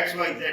XYZ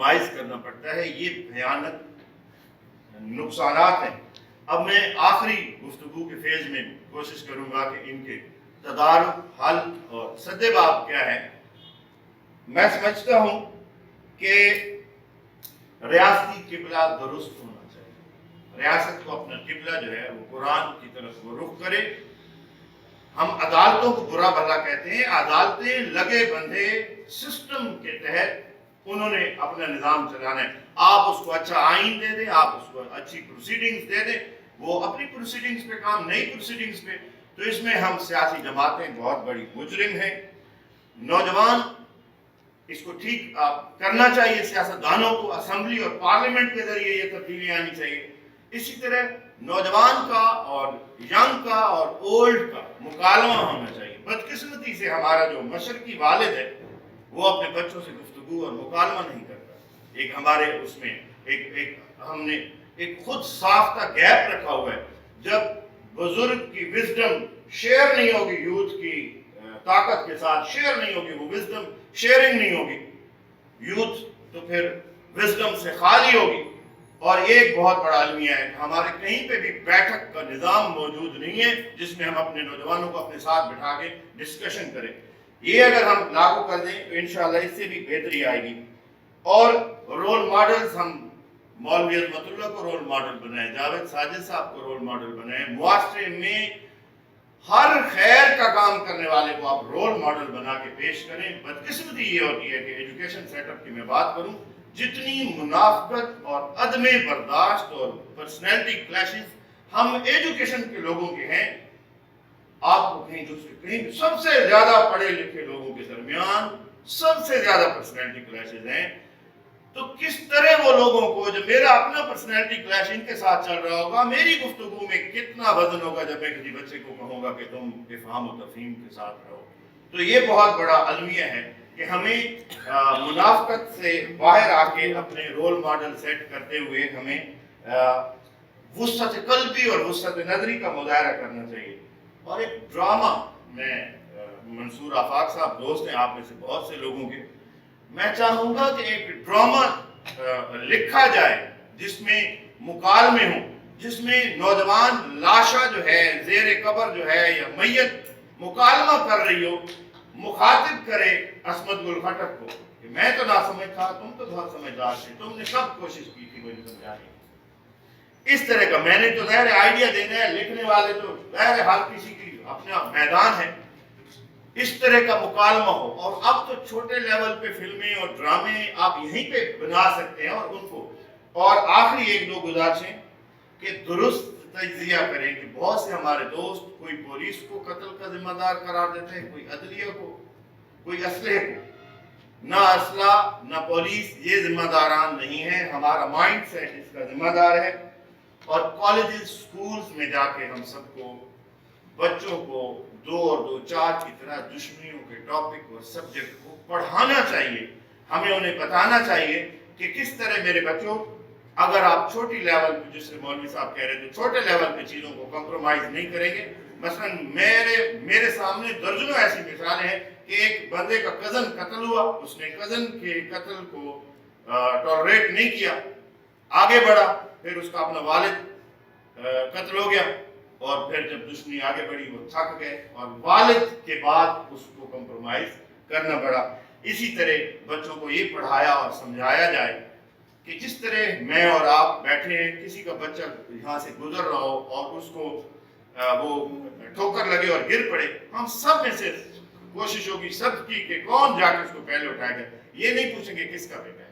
compromise کرنا پڑتا ہے، یہ بھیانک نقصانات ہیں۔ اب میں آخری گفتگو کے فیز میں کوشش کروں گا کہ ان کے تدارک، حل اور سد باب کیا ہے۔ میں سمجھتا ہوں کہ ریاستی قبلہ درست ہونا چاہیے، ریاست کو اپنا قبلہ جو ہے وہ قرآن کی طرف وہ رخ کرے۔ ہم عدالتوں کو برا بھلا کہتے ہیں، عدالتیں لگے بندھے سسٹم کے تحت انہوں نے اپنا نظام چلانا ہے۔ آپ اس کو اچھا آئین دے دیں، آپ اس کو اچھی پروسیڈنگز دے دیں، وہ اپنی پروسیڈنگز پہ کام، نئی پروسیڈنگز پہ، تو اس میں ہم سیاسی جماعتیں بہت بڑی مجرم ہیں۔ نوجوان اس کو ٹھیک کرنا چاہیے، سیاستدانوں کو اسمبلی اور پارلیمنٹ کے ذریعے یہ تبدیلی آنی چاہیے۔ اسی طرح نوجوان کا اور ینگ کا اور اولڈ کا مکالمہ ہونا چاہیے۔ بدقسمتی سے ہمارا جو مشرقی والد ہے وہ اپنے بچوں سے گفتگو اور مکالمہ نہیں کرتا۔ ایک ہمارے اس میں ہم نے ایک خود ساختہ گیپ رکھا ہوا ہے۔ جب بزرگ کی وزڈم شیئر نہیں ہوگی، یوتھ کی طاقت کے ساتھ شیئر نہیں ہوگی، وہ وزڈم شیئرنگ نہیں ہوگی، یوتھ تو پھر وزڈم سے خالی ہوگی۔ اور ایک بہت بڑا المیہ ہے کہ ہمارے کہیں پہ بھی بیٹھک کا نظام موجود نہیں ہے جس میں ہم اپنے نوجوانوں کو اپنے ساتھ بٹھا کے ڈسکشن کریں۔ یہ اگر ہم لاگو کر دیں تو انشاءاللہ اس سے بھی بہتری آئے گی۔ اور رول ماڈلز ہم مولوی عظمت اللہ کو رول ماڈل بنائیں، جاوید ساجد صاحب کو رول ماڈل بنائیں، معاشرے میں ہر خیر کا کام کرنے والے کو آپ رول ماڈل بنا کے پیش کریں۔ بدقسمتی یہ ہوتی ہے کہ ایجوکیشن سیٹ اپ کی میں بات کروں، جتنی منافقت اور عدم برداشت اور پرسنالٹی کلیشز ہم ایجوکیشن کے لوگوں کے ہیں، آپ کو کہیں دوسرے کہیں سب سے زیادہ پڑھے لکھے لوگوں کے درمیان سب سے زیادہ پرسنالٹی کلیشز ہیں۔ تو کس طرح وہ لوگوں کو، جب میرا اپنا پرسنالٹی کلیش ان کے ساتھ چل رہا ہوگا، میری گفتگو میں کتنا وزن ہوگا جب میں کسی بچے کو کہوں گا کہ تم افہام و تفہیم کے ساتھ رہو۔ تو یہ بہت بڑا المیہ ہے کہ ہمیں منافقت سے باہر آ کے اپنے رول ماڈل سیٹ کرتے ہوئے ہمیں وسعت قلبی اور وسعت نظری کا مظاہرہ کرنا چاہیے۔ اور ایک ڈرامہ، میں منصور آفاق صاحب دوست ہیں آپ میں سے بہت سے لوگوں کے، میں چاہوں گا کہ ایک ڈرامہ لکھا جائے جس میں مکالمے ہوں، جس میں نوجوان لاشا جو ہے زیر قبر جو ہے یا میت مکالمہ کر رہی ہو، مخاطب کرے عصمت گل خٹک کو کہ میں تو نہ سمجھ تھا، تم تو بہت سمجھدار تھے، تم نے سب کوشش کی تھی مجھے سمجھانے کی۔ اس طرح کا میں نے تو ظاہر آئیڈیا دینا ہے، لکھنے والے تو ظاہر ہر کسی کی اپنا میدان ہے۔ اس طرح کا مکالمہ ہو، اور اب تو چھوٹے لیول پہ فلمیں اور ڈرامے آپ یہیں پہ بنا سکتے ہیں اور ان کو۔ اور آخری ایک دو گزارشیں کہ درست تجزیہ کریں کہ بہت سے ہمارے دوست کوئی پولیس کو قتل کا ذمہ دار قرار دیتے ہیں، کوئی عدلیہ کو، کوئی اسلحے کو۔ نہ اسلحہ نہ پولیس یہ ذمہ داران نہیں ہیں، ہمارا مائنڈ سیٹ اس کا ذمہ دار ہے۔ اور کالجز، سکولز میں جا کے ہم سب کو، بچوں کو 2 اور 2 4 کی طرح دشمنیوں کے ٹاپک اور سبجیکٹ کو پڑھانا چاہیے۔ ہمیں انہیں بتانا چاہیے کہ کس طرح میرے بچوں، اگر آپ چھوٹی لیول پہ، جس سے مولوی صاحب کہہ رہے تھے، چھوٹے لیول پہ چیزوں کو کمپرومائز نہیں کریں گے۔ مثلا میرے سامنے درجنوں ایسی مثالیں ہیں کہ ایک بندے کا کزن قتل ہوا، اس نے کزن کے قتل کو ٹالریٹ نہیں کیا، آگے بڑھا، پھر اس کا اپنا والد قتل ہو گیا، اور پھر جب دشمنی آگے بڑھی وہ تھک گئے، اور والد کے بعد اس کو کمپرومائز کرنا پڑا۔ اسی طرح بچوں کو یہ پڑھایا اور سمجھایا جائے کہ جس طرح میں اور آپ بیٹھے ہیں، کسی کا بچہ یہاں سے گزر رہا ہو اور اس کو وہ ٹھوکر لگے اور گر پڑے، ہم سب میں سے کوشش ہوگی سب کی کہ کون جا کے اس کو پہلے اٹھائے گا۔ یہ نہیں پوچھیں گے کس کا بیٹا ہے۔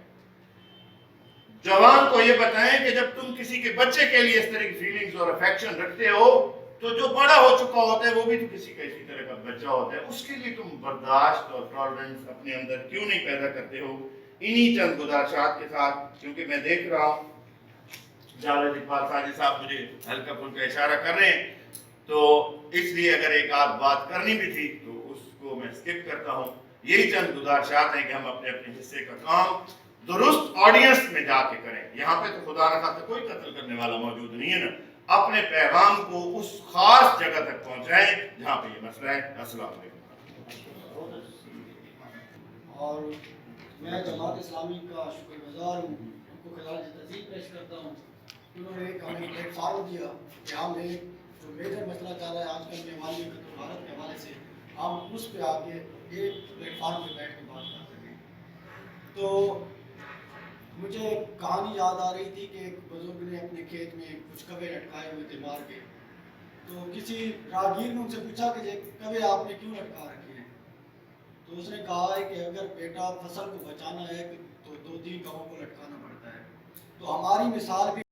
جوان کو یہ بتائیں کہ جب تم کسی کے بچے کے لیے اس طرح کی فیلنگز اور افیکشن رکھتے ہو تو جو بڑا ہو چکا ہوتا ہے وہ بھی تو کسی کا اسی طرح کا بچہ ہوتا ہے، اس کے لیے تم برداشت اور ٹالرنس اپنے اندر کیوں نہیں پیدا کرتے ہو؟ انہی چند گزارشات کے ساتھ، کیونکہ میں دیکھ رہا ہوں جاوید اقبال ساجد صاحب مجھے ہلکا پھلکا اشارہ کر رہے ہیں، تو اس لیے اگر ایک آدھ بات کرنی بھی تھی تو اس کو میں اسکپ کرتا ہوں۔ یہی چند گزارشات ہیں کہ ہم اپنے اپنے حصے کا کام درست آڈینس میں جا کے کریں۔ یہاں پہ تو خدا نہ خواستہ کوئی قتل کرنے والا موجود نہیں ہے نا، اپنے پیغام کو اس خاص جگہ تک پہنچائیں جہاں پہ یہ مسئلہ ہے۔ السلام علیکم۔ اور میں جماعت اسلامی کا شکر گزار ہوں، ان کو خراج تحسین پیش کرتا ہوں. انہوں نے ایک ہمیں پلیٹ فارم دیا کہ ہم ایک جو میجر مسئلہ چل رہا ہے آج کل میں والی خطر بھارت کے حوالے سے، ہم اس پہ آ کے ایک پلیٹ فارم پہ بیٹھ کے بات کر سکیں. تو مجھے ایک کہانی یاد آ رہی تھی کہ ایک بزرگ نے اپنے کھیت میں کچھ کبے لٹکائے ہوئے تھے مار کے. تو کسی راہگیر نے ان سے پوچھا کہ یہ کبے آپ نے کیوں لٹکا رکھے ہیں؟ تو اس نے کہا ہے کہ اگر بیٹا فصل کو بچانا ہے تو 2-3 کبوں کو لٹکانا پڑتا ہے. تو ہماری مثال بھی